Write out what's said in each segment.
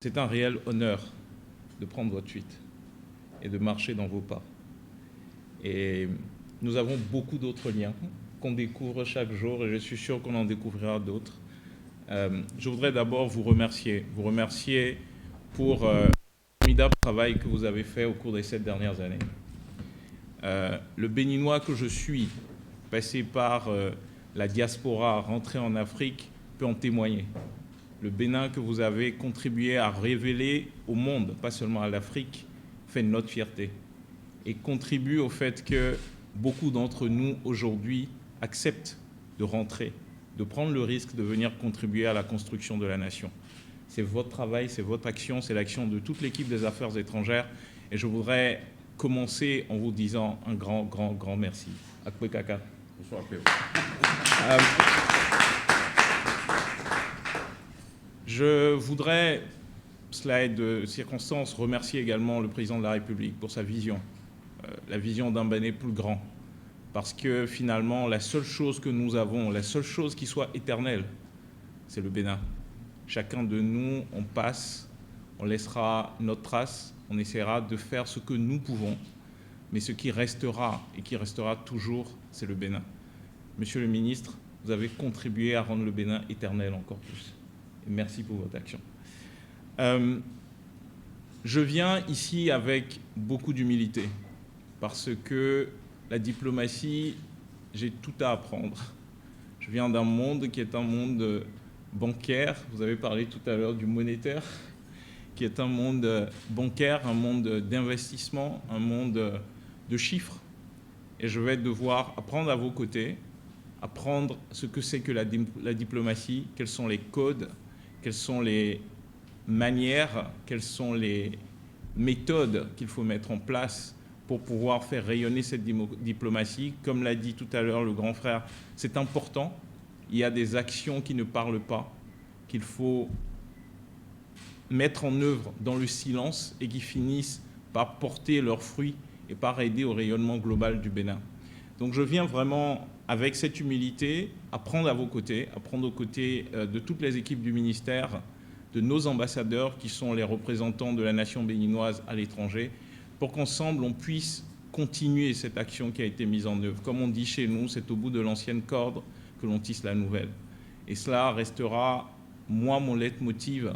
C'est un réel honneur de prendre votre suite et de marcher dans vos pas. Et nous avons beaucoup d'autres liens qu'on découvre chaque jour et je suis sûr qu'on en découvrira d'autres. Je voudrais d'abord vous remercier pour le formidable travail que vous avez fait au cours des 7 dernières années. Le Béninois que je suis, passé par la diaspora, rentré en Afrique, peut en témoigner. Le Bénin que vous avez contribué à révéler au monde, pas seulement à l'Afrique, fait notre fierté et contribue au fait que beaucoup d'entre nous aujourd'hui acceptent de rentrer, de prendre le risque de venir contribuer à la construction de la nation. C'est votre travail, c'est votre action, c'est l'action de toute l'équipe des affaires étrangères et je voudrais commencer en vous disant un grand merci. Akwe Kaka. Bonsoir, Péo. Je voudrais, cela est de circonstance, remercier également le président de la République pour sa vision, la vision d'un Bénin plus grand. Parce que finalement, la seule chose que nous avons, la seule chose qui soit éternelle, c'est le Bénin. Chacun de nous, on passe, on laissera notre trace, on essaiera de faire ce que nous pouvons. Mais ce qui restera, et qui restera toujours, c'est le Bénin. Monsieur le ministre, vous avez contribué à rendre le Bénin éternel encore plus. Et merci pour votre action. Je viens ici avec beaucoup d'humilité, parce que la diplomatie, j'ai tout à apprendre. Je viens d'un monde qui est un monde bancaire, vous avez parlé tout à l'heure du monétaire, qui est un monde bancaire, un monde d'investissement, un monde de chiffres. Et je vais devoir apprendre à vos côtés, apprendre ce que c'est que la diplomatie, quels sont les codes, quelles sont les manières, quelles sont les méthodes qu'il faut mettre en place pour pouvoir faire rayonner cette diplomatie. Comme l'a dit tout à l'heure le grand frère, c'est important. Il y a des actions qui ne parlent pas, qu'il faut mettre en œuvre dans le silence et qui finissent par porter leurs fruits et par aider au rayonnement global du Bénin. Donc je viens vraiment avec cette humilité, apprendre à vos côtés, apprendre aux côtés de toutes les équipes du ministère, de nos ambassadeurs qui sont les représentants de la nation béninoise à l'étranger, pour qu'ensemble on puisse continuer cette action qui a été mise en œuvre. Comme on dit chez nous, c'est au bout de l'ancienne corde que l'on tisse la nouvelle. Et cela restera, moi, mon leitmotiv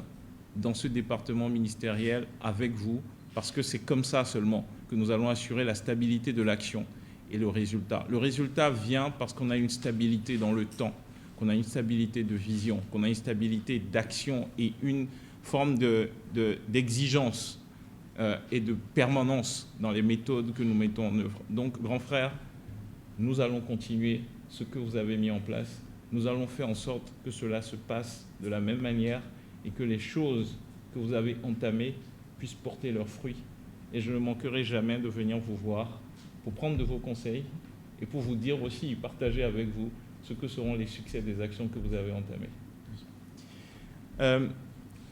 dans ce département ministériel avec vous, parce que c'est comme ça seulement que nous allons assurer la stabilité de l'action et le résultat. Le résultat vient parce qu'on a une stabilité dans le temps, qu'on a une stabilité de vision, qu'on a une stabilité d'action et une forme d'exigence et de permanence dans les méthodes que nous mettons en œuvre. Donc, grand frère, nous allons continuer ce que vous avez mis en place. Nous allons faire en sorte que cela se passe de la même manière et que les choses que vous avez entamées puissent porter leurs fruits. Et je ne manquerai jamais de venir vous voir pour prendre de vos conseils et pour vous dire aussi, partager avec vous ce que seront les succès des actions que vous avez entamées.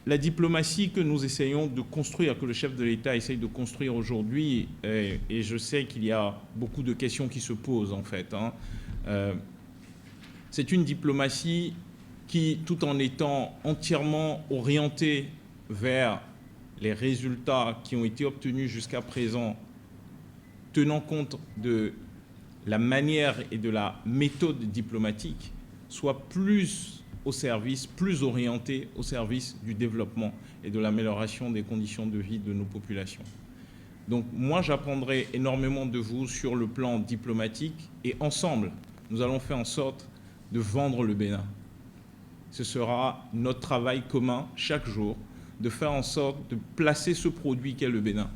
La diplomatie que nous essayons de construire, que le chef de l'État essaye de construire aujourd'hui, et je sais qu'il y a beaucoup de questions qui se posent en fait, c'est une diplomatie qui, tout en étant entièrement orientée vers les résultats qui ont été obtenus jusqu'à présent, tenant compte de la manière et de la méthode diplomatique, soit plus au service, plus orientée au service du développement et de l'amélioration des conditions de vie de nos populations. Donc moi, j'apprendrai énormément de vous sur le plan diplomatique et ensemble, nous allons faire en sorte de vendre le Bénin. Ce sera notre travail commun chaque jour, de faire en sorte de placer ce produit qu'est le Bénin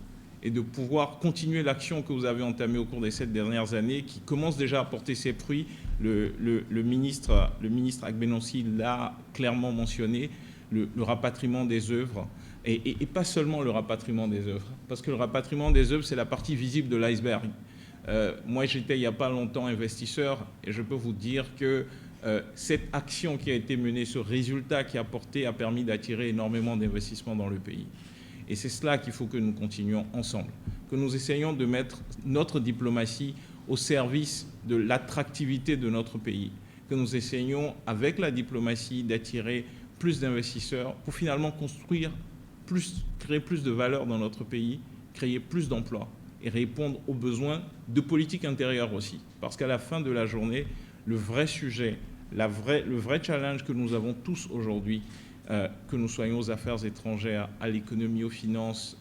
et de pouvoir continuer l'action que vous avez entamée au cours des 7 dernières années, qui commence déjà à porter ses fruits. Le ministre Agbenonsi l'a clairement mentionné, le rapatriement des œuvres, et pas seulement le rapatriement des œuvres, parce que le rapatriement des œuvres, c'est la partie visible de l'iceberg. Moi, j'étais il n'y a pas longtemps investisseur, et je peux vous dire que cette action qui a été menée, ce résultat qui a porté, a permis d'attirer énormément d'investissements dans le pays. Et c'est cela qu'il faut que nous continuions ensemble, que nous essayons de mettre notre diplomatie au service de l'attractivité de notre pays, que nous essayons avec la diplomatie d'attirer plus d'investisseurs pour finalement construire créer plus de valeur dans notre pays, créer plus d'emplois et répondre aux besoins de politique intérieure aussi. Parce qu'à la fin de la journée, le vrai sujet, le vrai challenge que nous avons tous aujourd'hui, que nous soyons aux affaires étrangères, à l'économie, aux finances,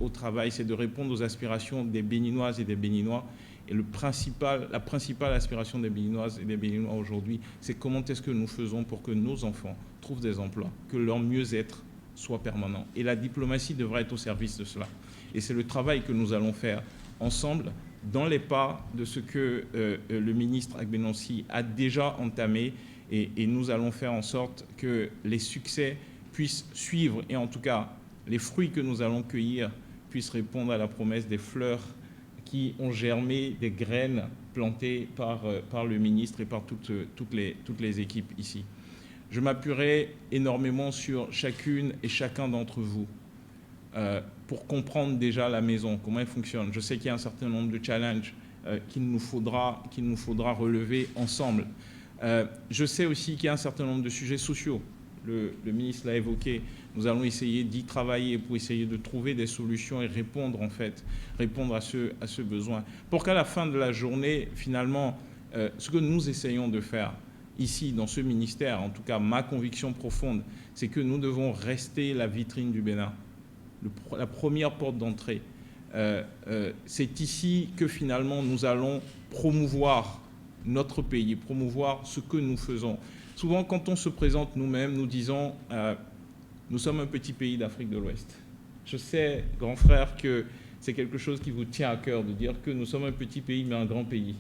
au travail, c'est de répondre aux aspirations des Béninoises et des Béninois. Et la principale aspiration des Béninoises et des Béninois aujourd'hui, c'est comment est-ce que nous faisons pour que nos enfants trouvent des emplois, que leur mieux-être soit permanent. Et la diplomatie devrait être au service de cela. Et c'est le travail que nous allons faire ensemble dans les pas de ce que le ministre Agbenonsi a déjà entamé. Et nous allons faire en sorte que les succès puissent suivre, et en tout cas, les fruits que nous allons cueillir puissent répondre à la promesse des fleurs qui ont germé, des graines plantées par le ministre et par toutes les équipes ici. Je m'appuierai énormément sur chacune et chacun d'entre vous pour comprendre déjà la maison, comment elle fonctionne. Je sais qu'il y a un certain nombre de challenges qu'il nous faudra relever ensemble. Je sais aussi qu'il y a un certain nombre de sujets sociaux. Le ministre l'a évoqué. Nous allons essayer d'y travailler pour essayer de trouver des solutions et répondre à ce besoin. Pour qu'à la fin de la journée, finalement, ce que nous essayons de faire ici, dans ce ministère, en tout cas ma conviction profonde, c'est que nous devons rester la vitrine du Bénin, la première porte d'entrée. C'est ici que finalement nous allons promouvoir notre pays, promouvoir ce que nous faisons. Souvent, quand on se présente nous-mêmes, nous disons nous sommes un petit pays d'Afrique de l'Ouest. Je sais, grand frère, que c'est quelque chose qui vous tient à cœur de dire que nous sommes un petit pays, mais un grand pays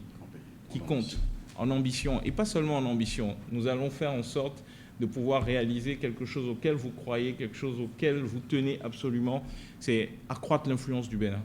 qui compte en ambition. Et pas seulement en ambition. Nous allons faire en sorte de pouvoir réaliser quelque chose auquel vous croyez, quelque chose auquel vous tenez absolument, c'est accroître l'influence du Bénin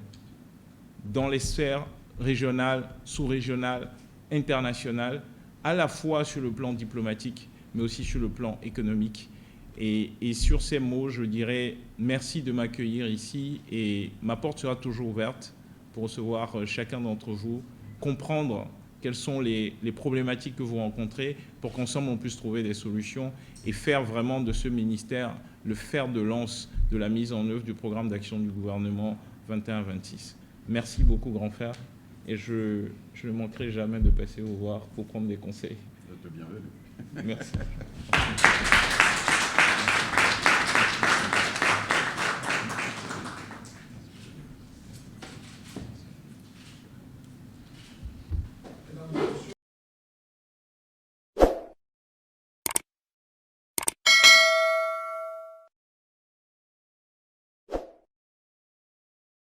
dans les sphères régionales, sous-régionales, internationales, à la fois sur le plan diplomatique, mais aussi sur le plan économique. Et sur ces mots, je dirais merci de m'accueillir ici et ma porte sera toujours ouverte pour recevoir chacun d'entre vous, comprendre quelles sont les problématiques que vous rencontrez pour qu'ensemble on puisse trouver des solutions et faire vraiment de ce ministère le fer de lance de la mise en œuvre du programme d'action du gouvernement 21-26. Merci beaucoup, grand frère, et je ne manquerai jamais de passer vous voir pour prendre des conseils. Bienvenue. Merci.